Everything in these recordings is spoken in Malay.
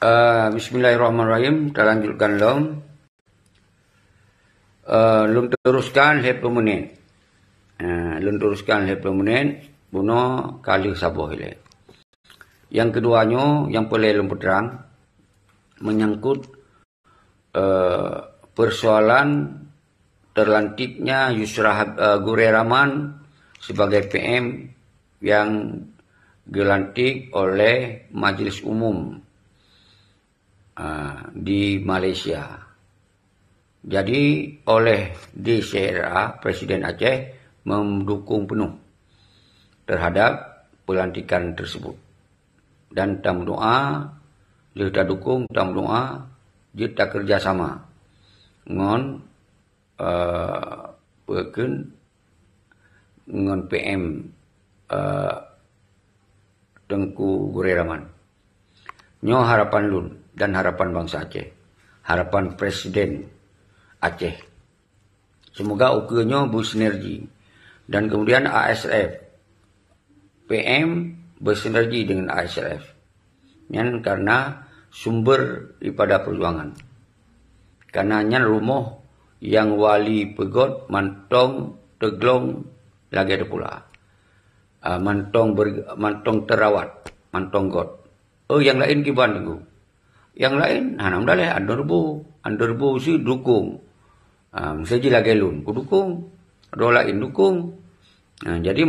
Bismillahirrahmanirrahim. Kita lanjutkan lom. Lom teruskan lepas menit. Lom teruskan lepas menit. Buno kali sabuh ile. Yang keduanya, yang boleh lom terang, menyangkut persoalan terlantiknya Yusra Gure Rahman sebagai PM yang dilantik oleh Majelis Umum di Malaysia. Jadi oleh DCRA, Presiden Aceh mendukung penuh terhadap pelantikan tersebut. Dan tam doa, dia tak dukung, tam doa, dia tak kerjasama dengan dengan PM Tengku Gure Rahman. Nyo harapan lun dan harapan bangsa Aceh, harapan Presiden Aceh. Semoga ukurnya bersinergi dan kemudian ASF, PM bersinergi dengan ASF. Yang karena sumber daripada perjuangan. Karena nyan rumah yang wali pegot mantong teglong lagi ada pula. Mantong terawat, mantong got. Yang lain kiban tunggu. Yang lain, hanam dah leh, underbu si dukung. Saja lagi lun, ku dukung. Ada lain dukung. Jadi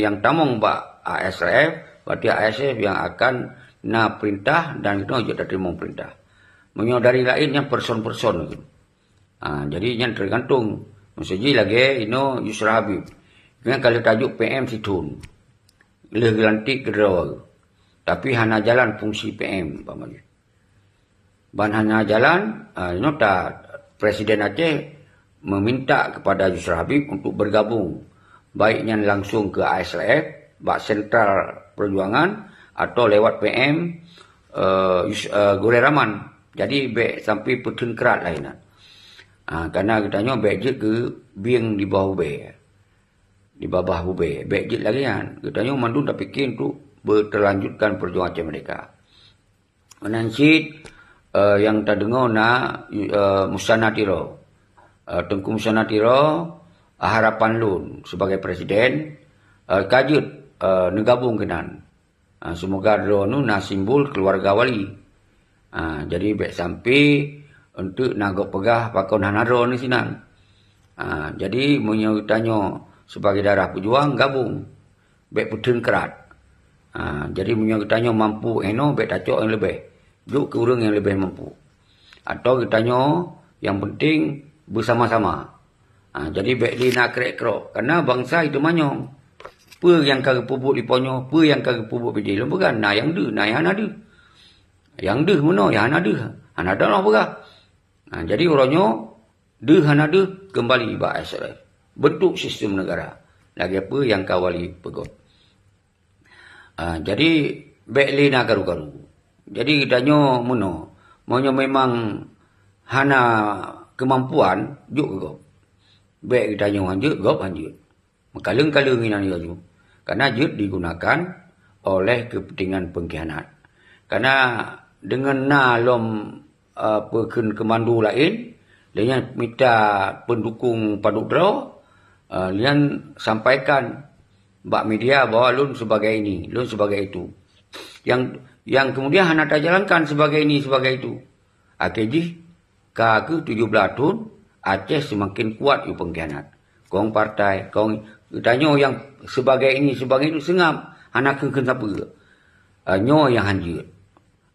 yang tamong pak ASF, berarti ASF yang akan na perintah dan kita juga terima perintah. Dari lain yang person-person. Jadi yang tergantung. Saja lagi ino Yusra Habib. Yang kalau tajuk PM situn. Lebih lantik kedua. Tapi hanya jalan fungsi PM, Pak Maju. Ban hanya jalan, Presiden Aceh meminta kepada Yusra Habib untuk bergabung. Baiknya langsung ke ASF, Bak Sentral Perjuangan, atau lewat PM Gure Rahman. Jadi, sampai pertengkaran lainnya. Karena katanya, baik ke biang di bawah di bawah Hubei. Baik lagi kan. Katanya, mandu tak fikir untuk berterlanjutkan perjuangan mereka. Menansit yang tak dengar Musanatiro. Tengku Musanatiro harapan lun sebagai presiden kajut negabung kenan. Semoga drone simbol keluarga wali. Jadi baik sampai untuk nagok pegah pakon hanaro ni sinan. Jadi menyutanya sebagai darah pejuang gabung. Baik pertengkaran. Jadi kitanya mampu baik tacok yang lebih. Juk ke orang yang lebih mampu. Atau kitanya yang penting bersama-sama. Jadi baik dia nak kerek-kerok. Karena bangsa itu manyong. Apa yang kagak pupuk di ponyo, apa yang kagak pupuk biji. Lu bukan, yang yang ada. Yang ada mana, yang ada. Han ada lah berah. Jadi orangnya, han ada kembali bahasa. Bentuk sistem negara. Lagi apa yang kawali pegot. Jadi baik nak karu-karu. Jadi kitanya mono. Maunya memang hana kemampuan juk gop. Baik kitanya hanjut gop hanjut. Kaleng-kaleng ini juga. Karena jut digunakan oleh kepentingan pengkhianat. Karena dengan lom peken kemandu lain dengan minta pendukung padudra lian sampaikan bak media bahwa lun sebagai ini, lun sebagai itu. Yang kemudian hana tak jalankan sebagai ini, sebagai itu. Akhirnya ke 17 tahun Aceh semakin kuat yu pengkhianat. Kong partai, kong tanya yang sebagai ini, sebagai itu sengam. Hana kengken siapa. Nyo yang hanjut.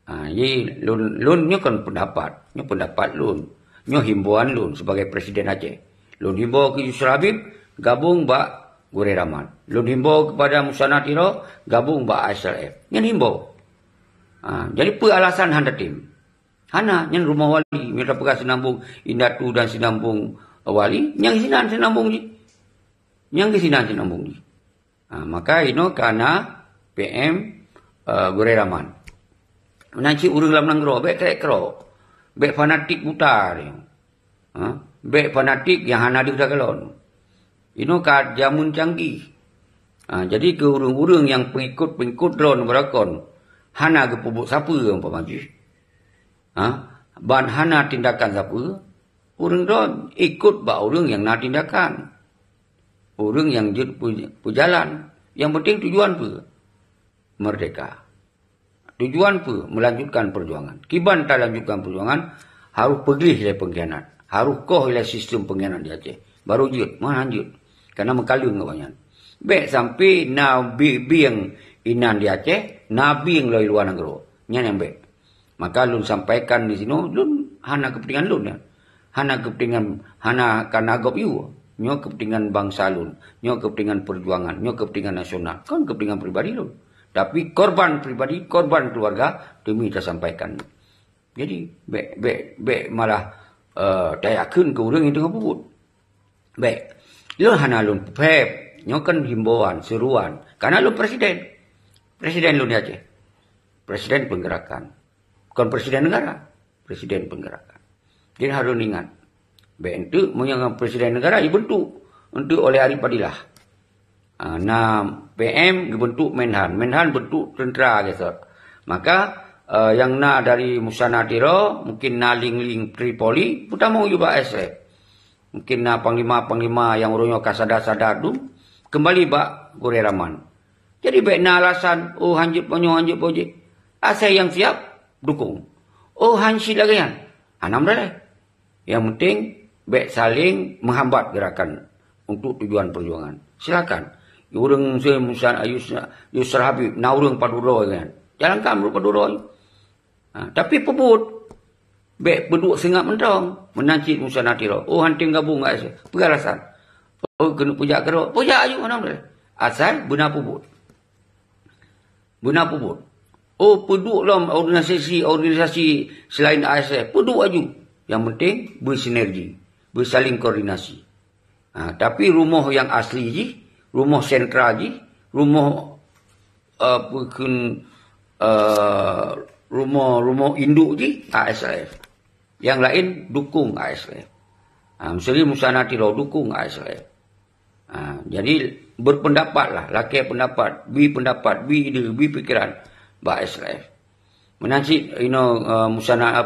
Jadi lun nyo kan pendapat. Nyo pendapat lun. Nyo himbauan lun sebagai Presiden Aceh. Lun himbau ke Yusra Habib, gabung bak Gure Rahman. Lun himbau kepada Musanatiro, gabung bak ASF. Yang himbau. Jadi apa alasan handa tim? Hana, yang rumah wali. Mereka pegang senambung Indatu dan senambung wali. Yang sinan senambung ni. Yang kesinan senambung ni. Maka ini karena PM Gure Rahman. Nanti urang dalam nanggro, baik kerek-kerok. Baik fanatik buta dia. Baik fanatik yang hana di kalon. Ini kat jamun canggih. Jadi ke urang-urang yang pengikut drone berakon. Hana ke pupuk siapa yang maju. Ban hana tindakan siapa, orang tu ikut bak orang yang nak tindakan. Orang yang berjalan. Yang penting tujuan apa? Merdeka. Tujuan apa? Melanjutkan perjuangan. Kiban tak lanjutkan perjuangan, harus pergi oleh pengkhianat. Harus koh oleh sistem pengkhianat di Aceh. Baru jut, mana lanjut. Karena mekalun ke banyak. Baik sampai Nabi yang inan di Aceh, Nabi yang dari luar negara. Ini yang baik. Maka lun sampaikan di sini, lun hana kepentingan lun ya. Hana kepentingan, hana karena agop you. Nyo kepentingan bangsa lun. Nyo kepentingan perjuangan. Nyo kepentingan nasional. Kan kepentingan pribadi lun. Tapi korban pribadi, korban keluarga, demi kita sampaikan. Jadi, baik malah dayakan ke orang yang tengah puput. Baik. Lun hana lun pep. Nyo kan himbauan, seruan. Karena lun presiden. Presiden lun di Aceh. Presiden penggerakan. Bukan presiden negara. Presiden penggerakan. Jadi harus ingat. Baik itu, menyangka presiden negara dibentuk untuk oleh Arif Padilah. PM dibentuk Menhan. Menhan bentuk tentera gitu. Maka yang na dari Musana Tiro, mungkin na Ling Tripoli, pertama juga SF. Mungkin na panglima yang orangnya kasada-sada tu, kembali bak Gore Raman. Jadi baik na alasan, hanjut pojek. Saya yang siap, dukung. Hansi lagi kan? Anam dah. Yang penting, baik saling menghambat gerakan untuk tujuan perjuangan. Silakan. Orang saya Musa Yusra Habib, na orang paduro kan. Jalankan orang paduro. Tapi pebut. Baik berdua sengak mentong. Menancit Musa Natiro. Hanting gabung kat saya. Peralasan. Kena pujak kerok. Pujak ayu mana boleh. Asal benar pebut. Benar pebut. Peduk lah organisasi selain ASF. Peduk aju. Yang penting bersinergi. Bersaling koordinasi. Tapi rumah yang asli je. Rumah sentral je. Rumah rumah induk je. ASF. Yang lain dukung ASF. Misalnya Musana Tiro dukung ASF. Jadi berpendapatlah. Laki pendapat. Pendapat. Ide. Pikiran. ASF. Menancit Musana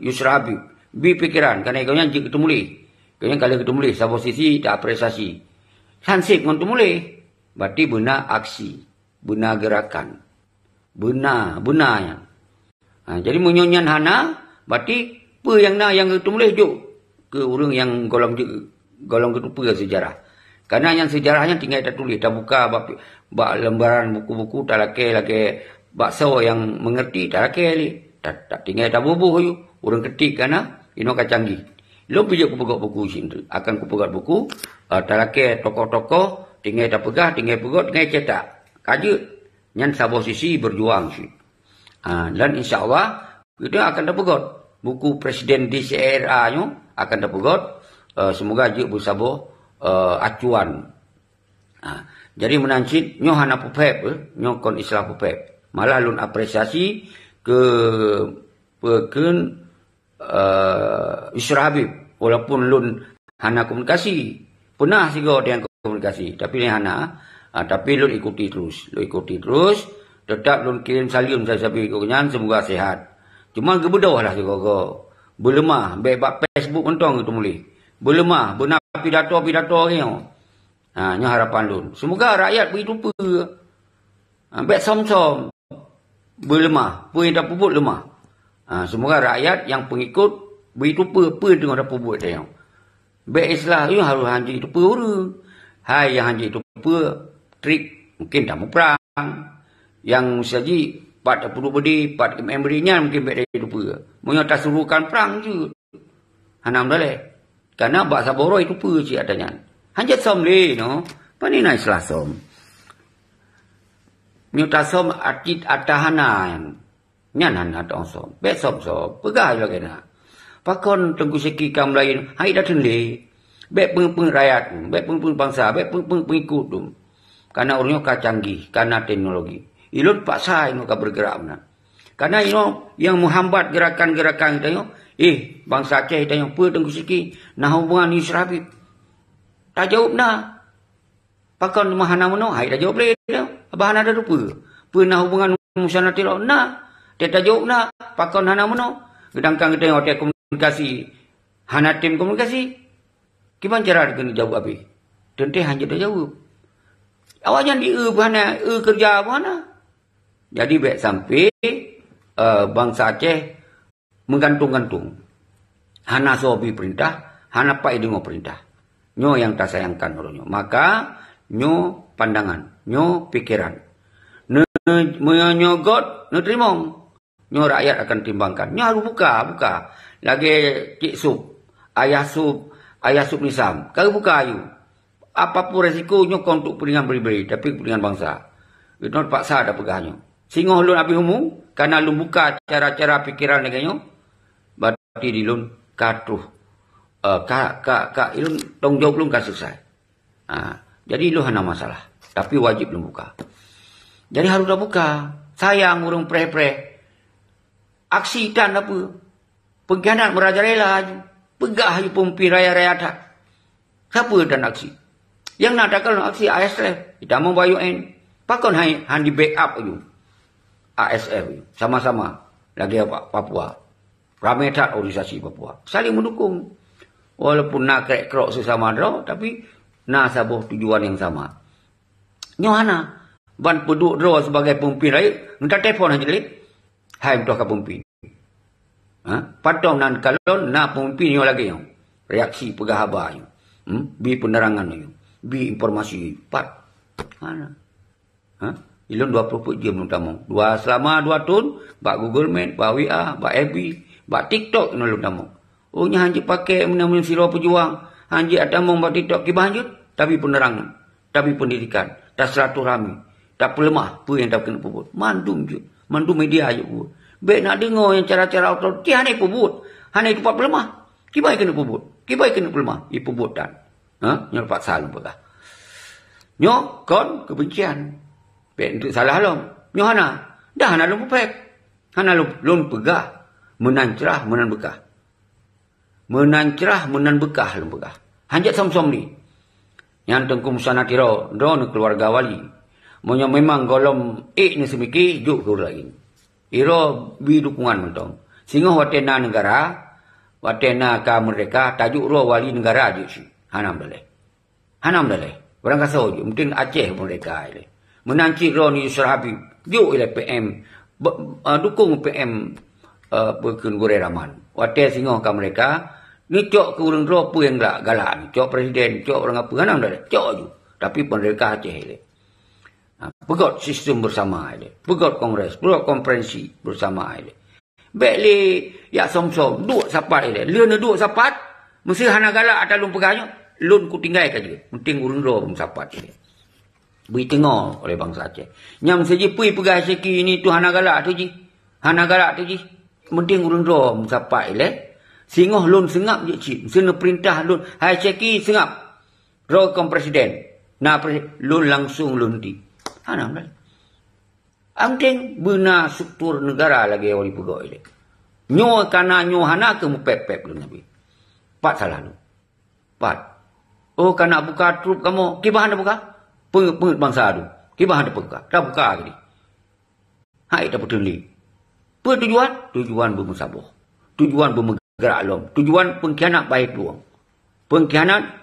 Yusra Habib. Pikiran. Kerana kau yang ketemu leh. Kau yang kalau ketemu leh. Sa posisi tak apresiasi. Hansip kau ketemu leh. Berarti benar aksi. Benar gerakan. Benar yang. Jadi menyonyan hana. Berarti apa yang ketemu leh jok. Ke orang yang golong ketupa sejarah. Karena yang sejarahnya tinggal tak tulis. Tak buka bak lembaran buku-buku. Tak laki bakso yang mengerti. Tak laki. Tak tinggal tak bubuh you. Orang ketik karena ino canggih. Lo pijak ku pegang buku sini. Akan ku pegang buku. Tak laki tokoh-tokoh. Tinggal tak pegah. Tinggal pegang. Tinggal cetak. Kajut. Yang sabar sisi berjuang sih. Dan insya Allah. Kita akan tak pegang. Buku Presiden DCRA nyo. Akan tak pegang. Semoga juk bersabar. Acuan. Jadi menancit nyo hana pupep nyo kon Islam pupep. Malah lun apresiasi ke Yusra Habib walaupun lun hana komunikasi. Pernah sigo dengan komunikasi tapi ni hana. Tapi lun ikuti terus. Tetap lun kirim salim saya ikutnya semoga sehat. Cuma gebedoh lah sigo. Berlemah bebak Facebook mentong itu mulai. Berlemah benar pidato ni. Ini harapan lun. Semoga rakyat berhidup. Baik som-som. Berlemah. Apa yang tak puput lemah. Semoga rakyat yang pengikut berhidup apa dengan tak puput dia. Baik Islam itu harus hanji itu orang. Hai yang hanji itu trik. Mungkin tak mau perang. Yang saji 40 bedi, 40 memberinya mungkin baik dia hidup. Mungkin tak suruhkan perang je. Hanam dah. Karena bahasa Boro itu apa cik adanya. Hanjat som le, no? Pani na islah som. Nyuta som atit atahana yang. Nyanan atau som. Bet som. Pegah lagi na. Pakon tengku seki kam lain. Hai datang le. Bet peng rakyat. Bet peng bangsa. Bet peng pengikut tu. Karena orangnya canggih. Karena teknologi. Ilun paksa ini bergerak na. Karena yang menghambat gerakan-gerakan kita bangsa Aceh kita yang apa tengku siki nah hubungan Yusra Habib. Tak jawab na. Pakon mahana mono, hai tak jawab le dah. Abah ada lupa. Pernah hubungan Musana Tiro na. Dia tak jawab na. Pakon hana mono. Sedangkan kita hotel komunikasi, hana tim komunikasi, gimana cara kena jawab habis? Tentu hanya dah jawab. Awaknya di mana, kerja mana? Jadi baik sampai bangsa Aceh menggantung-gantung. Hana sobi perintah, hana pai dengar perintah. Nyo yang tak sayangkan orangnya. Maka nyo pandangan, nyo pikiran. Nyo God, nyo terima. Nyo rakyat akan timbangkan. Nyo harus buka. Lagi cik sup, ayah sup nisam. Kalau buka ayu. Apapun resikonya kau untuk peningan beri-beri. Tapi peningan bangsa. Itu paksa ada pegahnya. Singoh lun api umum. Karena lun buka cara-cara pikiran lagi nyo. Berarti di lun katuh. Ilun tanggung jawab lun kan selesai. Jadi lu hana masalah. Tapi wajib lun buka. Jadi harus dah buka. Sayang urung pre-pre. Aksi dan apa? Pengkhianat merajalela aja. Pegah aja pempi raya-raya tak. Siapa dan aksi? Yang nak takkan aksi ASF. Kita mau bayar UN. Pakon hanya di backup aja. ASF aja. Sama-sama. Lagi apa? Papua. Ramai tak organisasi Papua. Saling mendukung. Walaupun nak kerok sesama ada. Tapi nak sabuh tujuan yang sama. Nyohana. Ban peduk draw sebagai pemimpin rakyat. Minta telefon aja lagi. Hai betul ke pemimpin. Patong nan kalon na pemimpin yang lagi yang. Reaksi pegah habar yang. Bi penerangan yang. Bi informasi. Pat. Mana? Ilun 24 jam belum selama 2 tahun. Bak Google Meet. Bak WA. Bak FB. Bak TikTok. Ini belum tamu. Oh nya hanji pakai menamun siro pejuang. Hanji ada mau bak TikTok. Kibah hanjut. Tapi penerangan. Tapi pendidikan. Tak silaturahmi. Tak pelemah. Apa yang tak kena pebut. Mandum je. Mandum media je pebut. Baik nak dengar yang cara-cara otoriti. Hanai pebut. Hanai tempat pelemah. Kibai kena pebut. Kibai kena pelemah. Ia pebut dan. Nyo lepas salah pegah. Nyo kon kebencian. Baik untuk salah lom. Nyo hana. Dah hana lom pepek. Hana lom pegah. Menancerah menan bekah. Menancerah menan bekah lom pegah. Hanjat som-som ni. Yang tengkum sana tiro. Drone keluarga wali. Monya memang golom ni semiki. Juk ke lagi. Iro bi dukungan mentong. Sehingga watena negara. Watena ka mereka. Tajuk roh wali negara je si. Hanam dalai. Orang kasau je. Mungkin Aceh mereka. Menanci roh ni Yusra Habib. Juk ilai PM. Dukung PM. Berkun Gure Rahman. Watena sehingga ka mereka. Ni cok ke urang roh apa yang galak ni. Cok presiden. Cok orang apa. Hanam dalai. Cok je. Tapi mereka Aceh ilai. Pegot sistem bersama aja. Pegot kongres, pegot konferensi bersama aja. Bekli ya som-som, duk sapat aja. Leun duk sapat, mesti hana galak ada lun pegahnya, lun ku tinggal aja. Penting urun ro pun sapat aja. Bui tengok oleh bangsa Aceh. Nyam saja pui pegah seki ini tu hana galak tu ji. Hana galak tu ji. Penting urun ro pun sapat aja. Singoh lun sengap je cik. Sena perintah lun, hai seki sengap. Ro kom presiden. Na lun langsung lun di. Hanam dah. Angking bina struktur negara lagi orang pegawai ini. Nyo kana nyo hana ke mupep-pep lu nabi. Pat salah lu. Pat. Oh kana buka trup kamu. Kibah anda buka? Pengit bangsa tu. Kibah anda buka? Tak buka lagi. Hai tak betul ni. Apa tujuan? Tujuan bermusabah. Tujuan bergerak alam. Tujuan pengkhianat baik peluang. Pengkhianat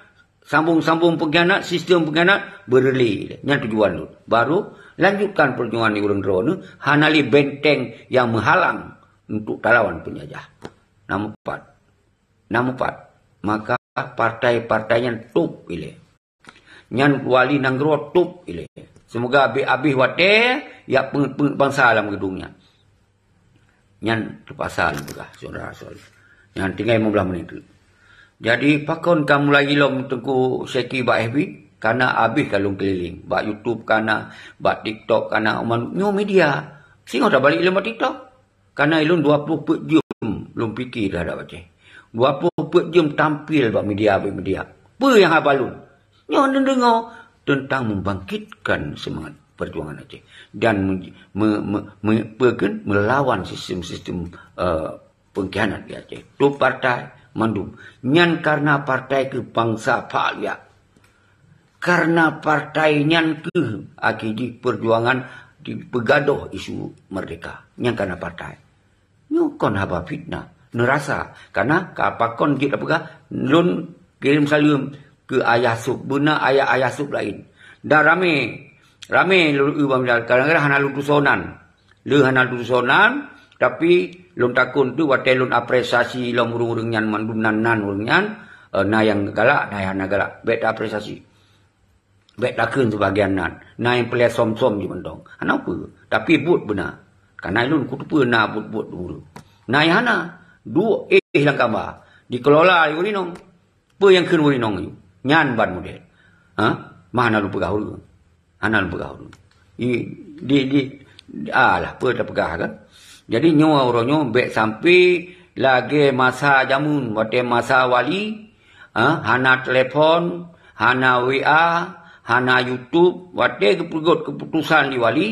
sambung-sambung pengkhianat, sistem pengkhianat berlei. Yang tujuan lu. Baru lanjutkan perjuangan di urang drone. Hanali benteng yang menghalang untuk lawan penjajah. Nombor 4. Maka partai-partainya tup ile. Nyan wali nanggro tup ile. Semoga habis wate ya bangsa dalam gedungnya. Nyan terpasal juga saudara-saudara. Yang tinggal 15 menit. Jadi pakon kamu lagi lom tengku seki bak FB karena habis kalau keliling bak YouTube karena bak TikTok karena new media. Singo dah balik ilmu TikTok. Karena ilmu 20 jam belum fikir dah baca. 20 jam tampil bak media. Apa yang habalun? Nyo dengar tentang membangkitkan semangat perjuangan Aceh dan melawan sistem-sistem pengkhianat di Aceh. Tu partai mandum. Nyan karena partai ke bangsa Palia. Karena partai nyan ke akiji perjuangan di pegaduh isu merdeka. Nyan karena partai. Nyo kon haba fitnah. nerasa. Karena kapakon kita pegah lun kirim salam ke ayah sub. Benar ayah sub lain. Dah rame lu kadang-kadang hana lu tusonan. Lu hana tusonan tapi lun takun tu watai lun apresiasi lom urung-urung nyan mandunan nan urung nyan na yang galak na hana galak bet apresiasi. Bet takun sebagian nan. Na yang pelia som-som je mentong. Hana apa? Tapi but benar. Karena lun kutu pernah but dulu. Na yang hana dua lang kaba dikelola uri nong. Apa yang keun uri nong nyan ban model. Ha? Mana lu pegah urung? Hana lu pegah urung. Lah apa dah pegah kan? Jadi nyo orangnya bet sampai lagi masa jamun, waktu masa wali, hana telefon, hana WA, hana YouTube, waktu keputusan di wali,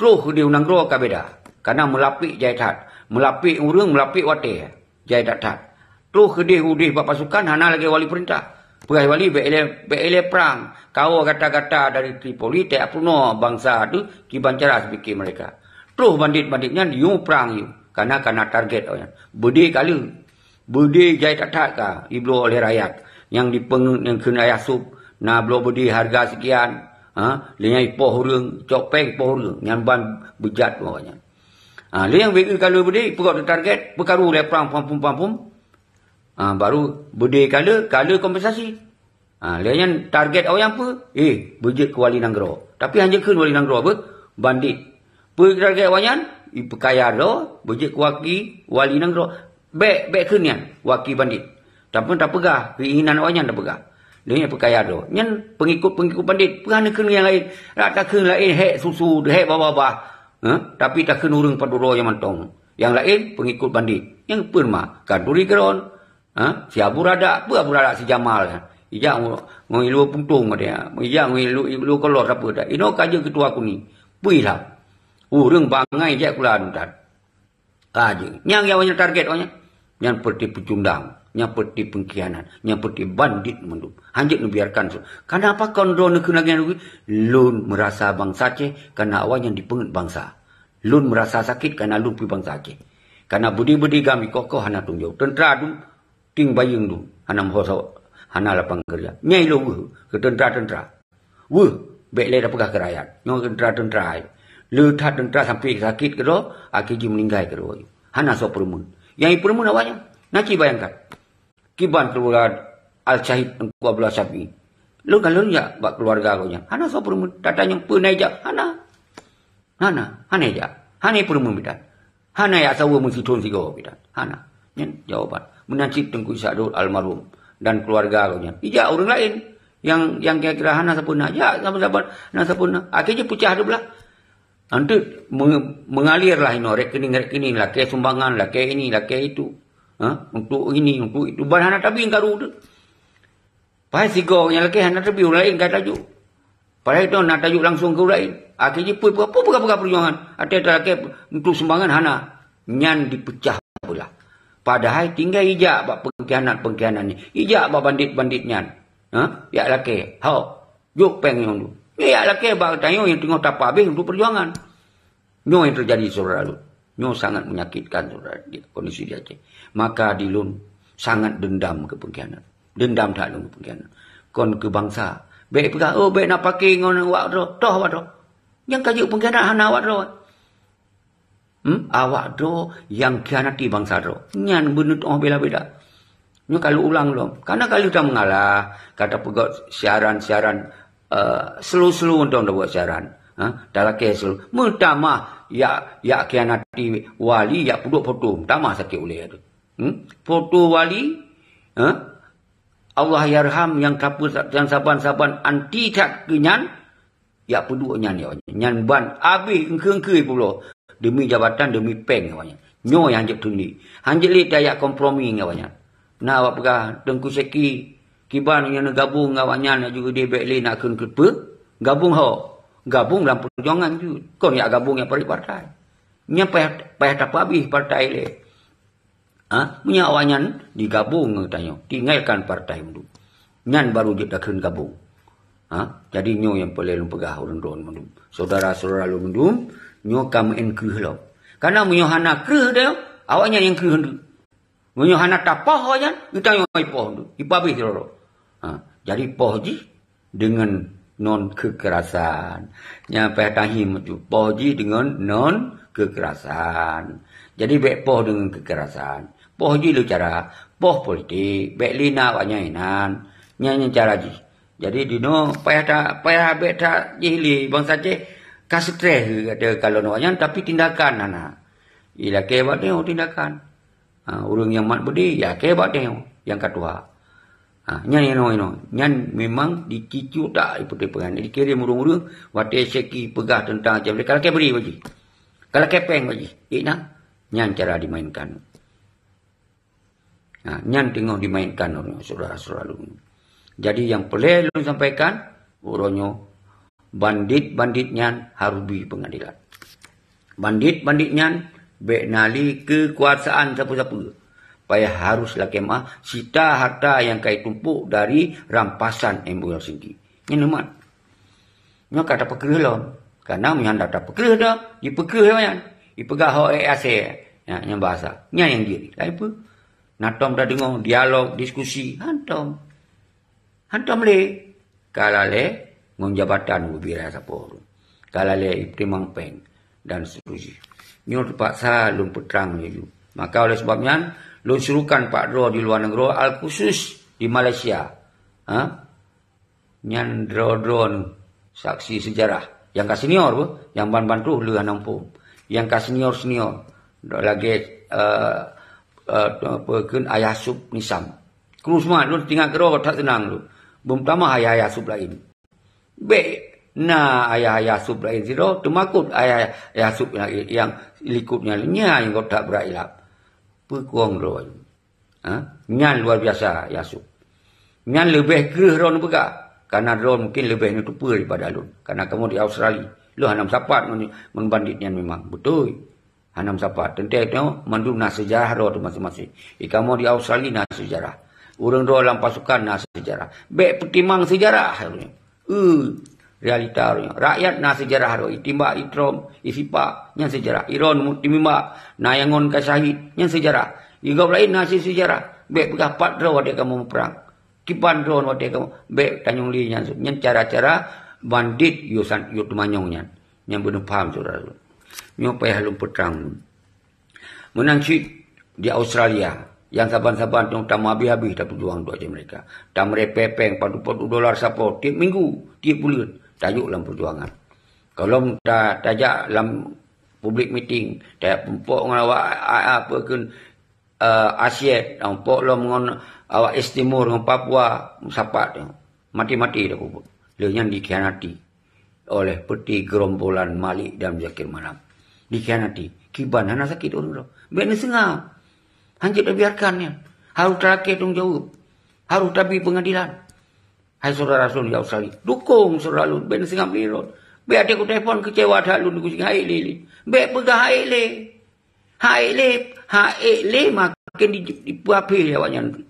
terus dia unang roh kabeda. Karena melapik jaitat, melapik urang, melapik waktu jaitat. Terus dia bapa pasukan, hana lagi wali perintah. Pegawai wali beele perang. Kau kata-kata dari Tripoli, tak puno bangsa tu, kibancara sepikir mereka. Terus bandit-banditnya diu perang yu. Karena target orang. Budi kali. Budi jai tak ka. Iblo oleh rakyat. Yang dipengen yang kena ayah sub. Na blo budi harga sekian. Linyai poh hurung. Copeng poh hurung. Yang ban bejat pokoknya. Liang begi kalau budi. Pekak target. Pekaru oleh perang pampum-pampum. Baru budi kala kompensasi. Liang target orang apa? Bejat ke Wali Nanggro. Tapi hanya ke Wali Nanggro apa? Bandit. Pergi wanyan, ipekaya lo, bejek waki wali nanggro, bek kenyan waki bandit. Tapi tak pegah, keinginan wanyan tak pegah. Dia pekaya lo, nyan pengikut bandit, pegah ken yang lain, tak ken lain hek susu, hek bawah. Tapi tak ken urang paduro yang mantong. Yang lain pengikut bandit, yang perma kanduri geron, si Abu Radak, Abu Radak si Jamal. Ijak ngilu puntung dia, ijak ngilu kolor apa dah. Ino kaje ketua aku ni, puilah. Urang bangai je kulan dan. Aje. Yang awalnya target awalnya. Yang seperti pecundang, yang seperti pengkhianat, yang seperti bandit mendup. Hanjit biarkan. Kenapa kondro nekenagian lun merasa bangsa Aceh karena awalnya dipengut bangsa. Lun merasa sakit karena lun pi bangsa Aceh. Karena budi-budi kami kokoh hana tunjuk. Tentera tu ting bayung tu hana mhoso hana lapang kerja. Nyai lu ke tentera-tentera. Baik le dah pegah ke rakyat. Nyo tentera-tentera. Letak tentera sampai sakit ke roh, akhirnya meninggal ke roh. Hana so perumun. Yang perumun awalnya, nanti bayangkan. Kiban keluar Al-Syahid engkau belah sapi. Lu kalau ya bak keluarga kau nya. Hana so perumun. Tatanya punai jak. Hana jak. Hana perumun bidan. Hana ya sawu mesti tun sigo bidan. Hana. Nyen jawaban. Menancip Tengku Isadul almarhum dan keluarga kau nya. Ijak orang lain yang kira-kira hana sapuna. Ya sahabat-sahabat hana sapuna. Akhirnya pecah tu belah. Nanti mengalirlah ini rekening lah, ke sumbangan lah, ke ini lah, ke itu, untuk ini, untuk itu. Bahan tapi yang karu tu. Pai sigo yang laki hana tapi orang lain kata tajuk. Pada itu nak tajuk langsung ke orang lain. Akhirnya apa perjuangan. Ada laki untuk sumbangan hana nyan dipecah pula. Padahal tinggal ijak bak pengkhianat ni. Ijak bak bandit nyan. Ya laki, juk peng yang tu. Ya laki bak tanya yang tengok tak habis untuk perjuangan. Nyo yang terjadi saudara lu. Nyo sangat menyakitkan saudara di kondisi di Aceh. Maka dilun sangat dendam ke pengkhianat. Dendam tak lu ke pengkhianat. Kon ke bangsa. Baik pegah, baik nak pakai ngon awak do. Toh awak do. Yang kaji pengkhianat hana awak do. Awak do yang khianati bangsa do. Nyan benut bela-bela. Nyo kalau ulang lo. Karena kalau kita mengalah, kata pegot siaran-siaran selu-selu untuk buat siaran. Dalam kesel. Mertamah ya khianati wali ya puduk foto. Tamah sakit oleh itu. Foto wali. Allah yarham yang kapus yang saban-saban anti tak kenyan. Ya puduk nyan ya. Nyan ban. Habis engke-engke pula. Demi jabatan, demi peng awaknya. Nyo yang hanjit tundi. Hanjit li dayak kompromi awaknya. Nah awak pegah Tengku Seki. Kiban yang gabung awaknya nak juga dia baik nak kun kepa. Gabung gabung dalam perjuangan tu. Kau ni gabung yang partai. Nya payah tak habis partai le. Punya awaknya digabung tanya. Tinggalkan partai itu. Nyan baru dia dah kun gabung. Jadi nyo yang paling pegah orang don. Saudara-saudara lu mendum, nyo kam en kreh lo. Karena menyo hana kreh dia, awaknya yang kreh hendak. Munyo hana tapoh aja, kita yang poh tu. Ipabi teroro. Jadi poh ji dengan non kekerasan. Nyampe tahim tu. Poh ji dengan non kekerasan. Jadi bek poh dengan kekerasan. Poh ji lu cara poh politik, bek lina wanyainan. Nyanyi cara ji. Jadi dino payah bek tak jihli bangsa je kastres ada kalau nawanyan tapi tindakan nana. Ila kebat dia tindakan. Orang yang mat budi ya kebat dia yang kedua. Nyan nyan memang dicicu tak iputepangan. Dikirim urung-urung wate seki pegah tentang jam kalau ke beri baji. Kalau kepeng baji. Ikna nyan cara dimainkan. Nyan tengok dimainkan orang saudara-saudara lu. Jadi yang perlu lu sampaikan uronyo bandit-bandit nyan harus di pengadilan. Bandit-bandit nyan bek nali kekuasaan siapa-siapa. Payah haruslah kemah sita harta yang kait tumpuk dari rampasan Embu Helsinki. Ini nemat. Nya kata pekerja lom. Karena menyanda tak pekerja dah. Dipekerja yang. Dipegah OEAC. Ya, yang bahasa. Nya yang diri. Apa? Natom dah dengar dialog, diskusi. Hantom le. Kalau le, ngom jabatan ubira siapa. Kalau le, timang peng. Dan seterusnya. Nyo terpaksa lum petrang je. Maka oleh sebabnya, lum suruhkan Pak Dro di luar negeri, al khusus di Malaysia. Nyan Dro saksi sejarah. Yang ka senior bu, yang bantu lu nampung. Yang ka senior lagi pekeun ayah sub nisam. Krus mah lu tinggal gero tak tenang lu. Belum tama ayah sub lain. Nah ayah sub lain siro temakut ayah sub yang likupnya yang kau tak berilap. Pekuang roh. Nyan luar biasa Yasub. Nyan lebih gerah ron pega. Karena ron mungkin lebih nutup daripada lun. Karena kamu di Australia. Lu hanam sapat membanditnya memang. Betul. Hanam sapat. Tentu itu mandum na sejarah roh tu masing-masing. Kamu di Australia na sejarah. Urang roh dalam pasukan na sejarah. Bek petimang sejarah. Realita roh. Rakyat na sejarah roh. Itimba, itrom, isipa. Yang sejarah. Iron, timimba. Nayangon kasahid. Yang sejarah. Igau lain nasi sejarah. Bek pegah pat roh wadah kamu perang. Kipan roh wadah kamu. Bek tanyong li yang cara-cara bandit yusan yut manyongnya. Yang benar paham saudara. Nyo payah lumpur terang. Menang di Australia. Yang saban-saban yang tak habis-habis tak berjuang doa je mereka. Tak merepepeng $40 support tiap minggu, tiap bulan. Tajuk dalam perjuangan. Kalau tak tajak dalam public meeting, tak pempok dengan awak apa ke Asia, pempok lo dengan awak East Timur dengan Papua, sapat mati-mati dah pupuk. Lenyang dikhianati oleh peti gerombolan Malik dan Zakir Malam. Dikhianati. Kiban anak sakit orang tu. Biar sengah. Hancur dah biarkannya. Harus terakhir tanggung jawab. Harus tapi pengadilan. Hai saudara Rasul di Australia. Dukung saudara Lun. Biar sengah beli rot. Biar dia ku telefon kecewa dah Lun. Ku sing haik le. Biar pegah haik le. Haik le makin dipuapi awaknya.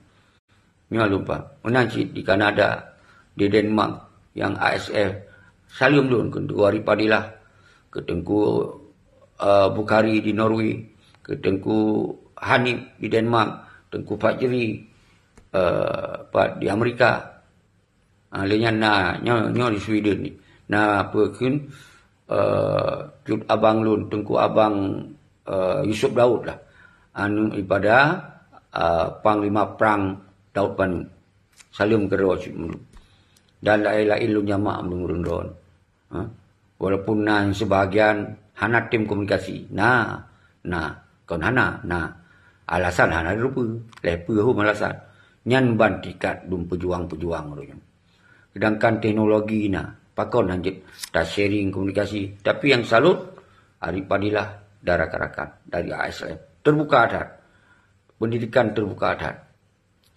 Nyo lupa. Menanci di Kanada. Di Denmark. Yang ASF. Salim Lun. Kedua hari padilah. Ketengku Bukhari di Norway. Ketengku Hanif di Denmark. Tengku Fajri di Amerika. Lainnya nyo di Sweden ni. Apa kun Jud Abang Lun. Tengku Abang Yusuf Daud lah. Anu ibadah Panglima Perang Daud Panu. Salim kedua dan lain-lain lu nyamak menurun. Walaupun sebahagian hana tim komunikasi. Kon hana. Alasan hana rupa. Lepa hum alasan. Nyan ban tikat dum pejuang-pejuang. Sedangkan teknologi pakon lanjut. Tak sharing komunikasi. Tapi yang salut. Haripadilah darah karakan. Dari ASF. Terbuka adat. Pendidikan terbuka adat.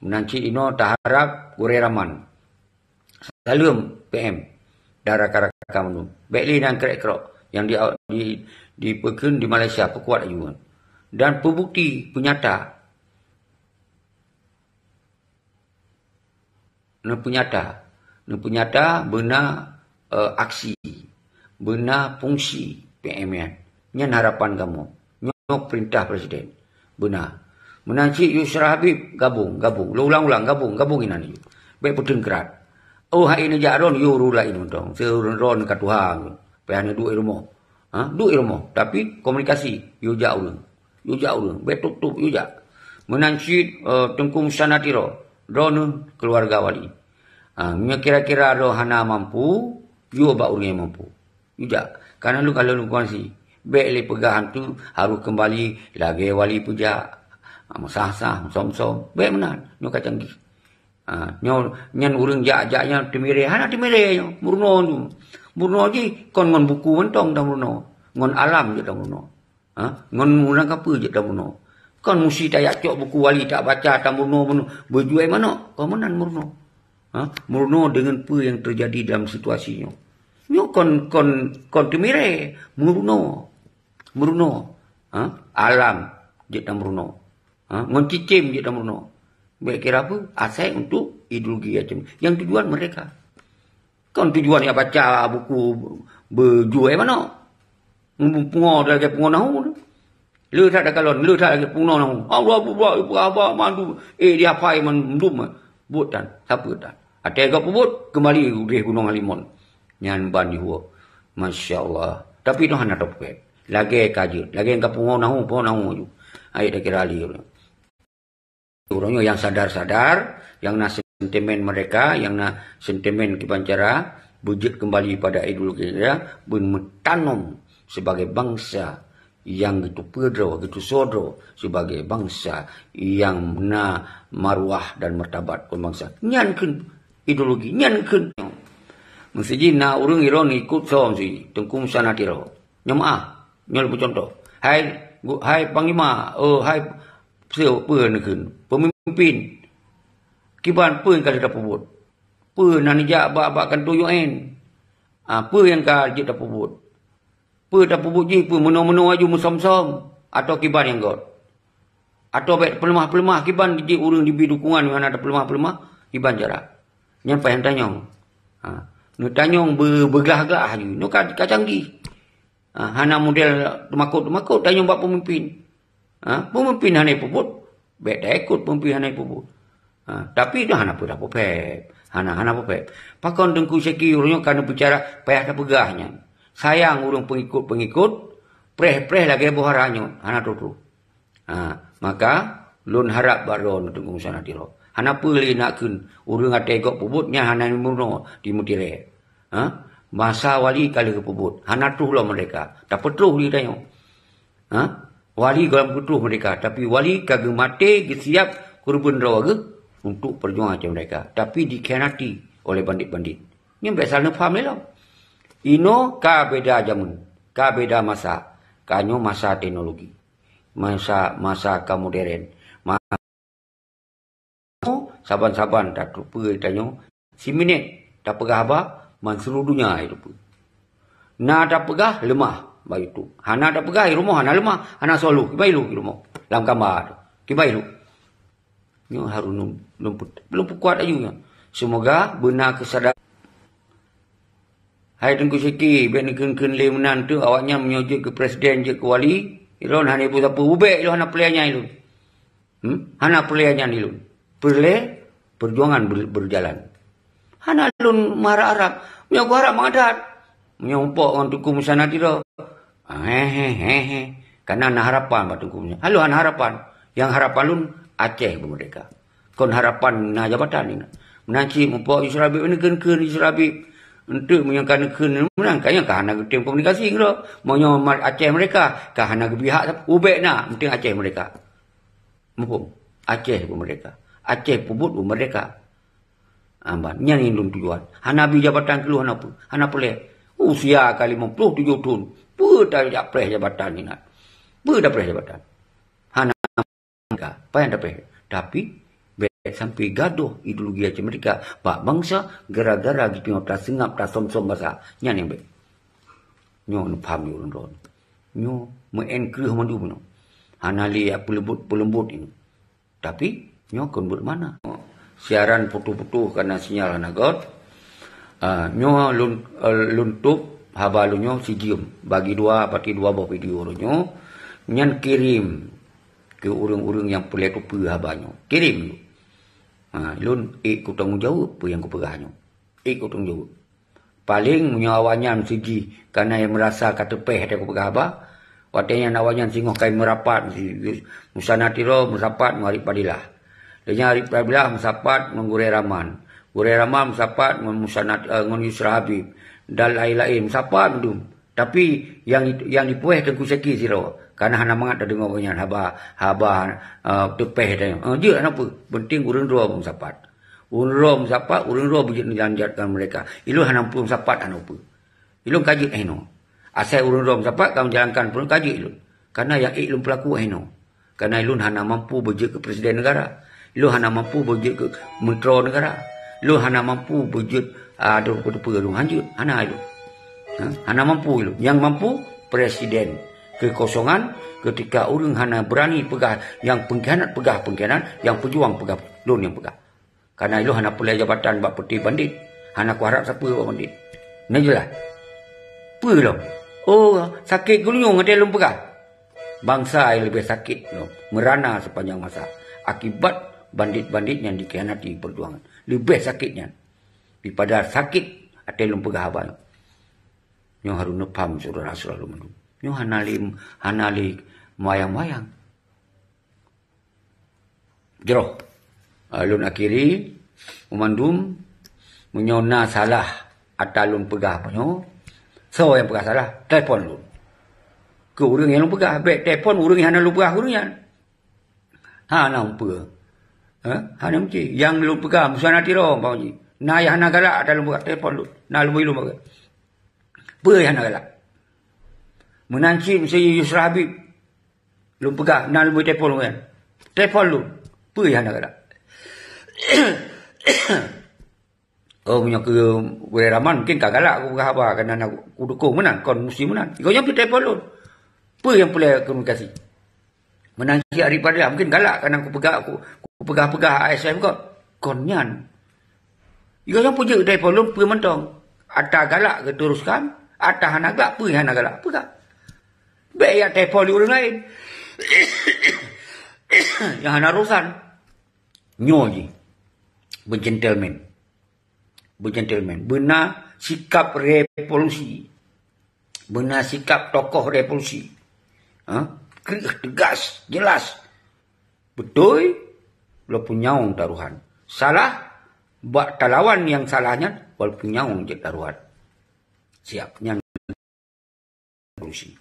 Menanci ino tak harap kureraman. Salam PM. Darah karakan menung. Bekli dan kerek-kerok. Yang dipekun di Malaysia. Pekuat juga. Dan pembukti penyata. Penyata benar aksi. Benar fungsi PM. Yang harapan kamu. Nyok perintah Presiden. Benar. Menanci Yusra Habib gabung. Lu ulang-ulang gabung ina ni. Baik putun kerat. Oh hai ini jaron yu rula ini dong. Seron ka Tuhan. Pehane duit rumah. Duit rumah. Tapi komunikasi yu jauh. Baik tutup yu jauh. Menanci Tengku Sanatiro. Ron keluarga wali. Kira-kira ro hana mampu, yu ba urang mampu. Yu jauh. Karena lu kalau lu kuansi. Baik le pegahan tu harus kembali lagi wali puja. Sah-sah, som-som, baik menan, nyo kacanggi. Nyan urang jak-jaknya temire, hana temire nyo, murno tu. Murno je, kon ngon buku mentong dah murno. Ngon alam je dah murno. Ngon murang apa je dah murno. Kon mesti tak cok buku wali tak baca, tak murno. Berjuai mana? Kau menan murno. Murno dengan apa yang terjadi dalam situasi nyo. Nyo kon temire, murno. Alam je dah murno. Mencicim je dah murno. Baik kira apa? Asal untuk ideologi macam yang tujuan mereka. Kan tujuan yang baca buku berjual mana? Pungo dah ke pungo nahu. Lu tak ada kalon, lu tak ada pungo nahu. Allah apa mandu. Dia apa man mendum. Buatan, siapa tak? Ada agak pubut kembali urih Gunung Halimun. Nyan ban dihuwa. Masya-Allah. Tapi itu hanya topek. Lagi kaji, lagi yang pungo nahu ju. Ai dah kira ali. Orangnya yang sadar-sadar, yang na sentimen mereka, yang na sentimen kebancara, wujud kembali pada ideologi dia, bertanam sebagai bangsa yang gitu pedro, gitu sodro, sebagai bangsa yang na maruah dan martabat bangsa. Nyankeun ideologi, nyankeun. Mesti na urang iron ikut som si Tengku Sanatiro. Nyamaah, nyol contoh. Hai panglima, hai seo peun keun pemimpin kiban peun ka dah pubut peun nanija ba-bakan tuyuen peun yang ka je dah pubut peun dah pubut je peun meno-meno aju musom-som atau kiban yang god atau baik pelemah-pelemah kiban je urang di dukungan dengan ada pelemah-pelemah kiban jarak nyampai yang tanyong nu tanyong bergelah-gelah aju nu ka canggih hana model tumakut tanyong bak pemimpin. Pemimpin hanai puput, baik dah ikut pemimpin hanai puput. Tapi dah hana pun dah popep. Hana popep. Pakon Tengku Seki urangnya kena bicara payah dah pegahnya. Sayang urang pengikut, preh lagi boharanyo. Hana tu. Maka lun harap baron Tengku Sanatiro. Hana peli nakun urang ate gok puputnya hana murno di mutire. Masa wali kali ke puput. Hana tuh lo mereka. Tak petruh di tanyo. Wali dalam putuh mereka. Tapi wali kagak mati, siap kurban rawa untuk perjuangan macam mereka. Tapi dikhianati oleh bandit-bandit. Ini biasanya faham lah. Ino ka beda jamun. Ka beda masa. Kanyo masa teknologi. Masa ka modern. Saban-saban tak lupa tanyo. Si minit tak pegah apa? Man seluruhnya itu. Na tak pegah lemah. Baik tu. Hana ada pegai rumah, hana lemah, hana solu. Kibai lu rumah. Dalam kamar. Kibai lu. Ni harus belum kuat ajunya. Semoga benar kesadaran. Hai Tengku Seki, biar keun le menan tu awaknya menyujud ke presiden je ke wali. Ilon hana ibu apa ubek ilon hana pelianya ilun. Hana pelianya ilun. Perjuangan berjalan. Hana ilun marah Arab. Punya gua Arab mengadat. Menyumpuk orang Tengku Sanatiro. Karena ana harapan batu kumnya. Halo ana harapan. Yang harapan lun Aceh bermerdeka. Kon harapan na jabatan ni. Menanci mumpuk Yusra Habib ni keun Yusra Habib. Untuk menyangkan keun menang kaya kahana tim komunikasi ngro. Monyo Aceh mereka kahana pihak ubek na penting Aceh mereka. Mumpuk Aceh bermerdeka. Aceh pubut bermerdeka. Amban nyanyi lun tujuan. Hana bi jabatan keluar apa? Hana boleh. Usia kali 57 tahun. Dah preh jabatan ni nak. Dah preh jabatan. Hana apa yang dah preh. Tapi sampai gaduh ideologi macam mereka. Pak bangsa gara-gara gitu tak sengap tak som-som bahasa. Nyan yang baik. Nyo faham yo ron. Nyo mengenkrih mandu puno. Hana li pelembut ini. Tapi nyo kon buat mana? Siaran putu-putu karena sinyal hana god. Nyo luntuk habalunyo si diem bagi dua pati dua buah video nyo nyan kirim ke urang-urang yang pelai tu abahnya. Kirim lu. Lun ikut tanggungjawab apa yang kuperahnya. Ikut tanggungjawab. Paling menyawanyan siji karena yang merasa kata peh ada kuperah abah. Waktunya nawanyan singoh kai merapat. Musanatiro merapat mari padilah. Dia hari padilah merapat mengurai raman. Gurai raman merapat musanat ngon Yusra Habib. Dan lain-lain merapat mendum. Tapi yang dipueh tengku seki siro. Karena hana mangat ada dengar banyak haba tepeh dah. Dia apa? Penting urang dua musapat. Urang dua musapat, urang dua bujut melanjutkan mereka. Ilu hana pun musapat hana apa? Ilu kaji eno. Asal urang dua musapat kamu jalankan pun kaji ilu. Karena yang ilu pelaku eno. Karena ilu hana mampu bujut ke presiden negara. Ilu hana mampu bujut ke menteri negara. Ilu hana mampu bujut ada apa-apa hanjut. Hana ilu. Hana mampu ilu. Yang mampu presiden. Kekosongan ketika orang hana berani pegah yang pengkhianat pegah pengkhianat, yang pejuang pegah lun yang pegah. Karena itu hana pelai jabatan bak peti bandit. Hana ku harap siapa bak bandit. Ini jelas. Apa lo? Oh, sakit gulung ada lun pegah. Bangsa yang lebih sakit lo, merana sepanjang masa akibat bandit-bandit yang dikhianati perjuangan. Lebih sakitnya daripada sakit ada lun pegah abang. Yang harus nepam saudara-saudara lu. Nyo hanali mayang-mayang. Jero. Alun akhiri umandum menyona salah atalun pegah panyo. So yang pegah salah, telefon lu. Ke urang yang lu pegah, bek telefon urang yang hana lu pegah urang yang. Hana umpa. Hana mesti yang lu pegah musanati ro pauji. Na yang hana galak atalun pegah telefon lu. Na lu lu pegah. Pe yang hana galak. Menancip saya Yusra Habib. Lu pegah, nak lu telefon lu kan. Telefon lu. Apa yang nak kata? Oh, punya ke Wiraman mungkin tak galak aku pegah apa. Kerana nak aku dukung menang. Kau mesti menang. Kau yang pergi telefon lu. Apa yang boleh komunikasi? Menancip daripada mungkin galak kerana aku pegah ASM kau. Kau nyan. Kau yang punya telefon lu, pergi mentong. Atau galak ke teruskan. Atau anak galak, apa yang anak galak? Pegah. Baik yang telefon di orang lain. Yang anak urusan. Nyoji. Bergentleman. Benar sikap revolusi. Benar sikap tokoh revolusi. Tegas. Jelas. Betul. Walaupun nyaung taruhan. Salah. Buat talawan yang salahnya. Walaupun nyaung je taruhan. Siap. Yang revolusi.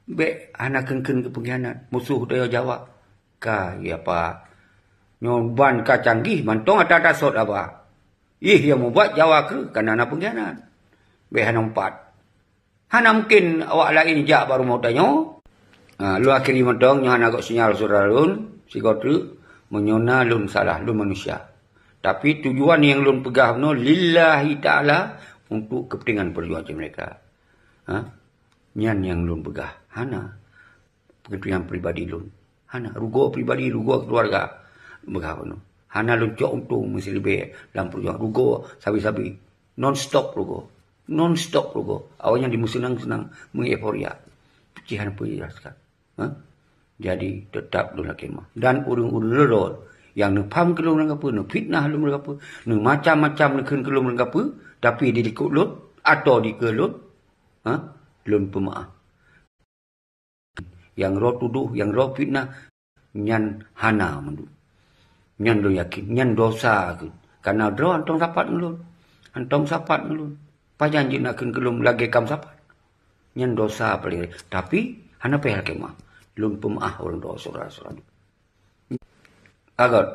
Be anak kengken ke pengkhianat musuh dia jawab ka ya apa nyoban ka canggih mantong ada sot apa yang membuat jawab ke karena anak pengkhianat be hana empat hana mungkin awak lain jak baru mau tanya lu akhiri mantong nya hana kok sinyal suralun si kodru menyona lun salah lun manusia tapi tujuan yang lun pegah no lillahi taala untuk kepentingan perjuangan mereka nyan yang lun pegah hana kepentingan pribadi lun hana rugo pribadi rugo keluarga pegah no hana lun cok untung mesti lebih dalam perjuangan rugo sabi-sabi non stop rugo awalnya di senang-senang mengeforia pecihan pun jelaskan jadi tetap lun kemah dan urung-urung lerol yang nepam ke lun apa ne fitnah lun apa ne macam-macam nekeun ke lun apa tapi didikut lun atau dikelun lun pemaaf. Yang roh tuduh, yang roh fitnah, nyan hana mendu. Nyan lo yakin, nyan dosa ke. Karena roh antong sapat ngelun. Antong sapat ngelun. Pajanji nak kelum lagi kam sapat. Nyan dosa paling. Tapi, hana pehal kemah. Lun pemaaf orang dosa. Agar.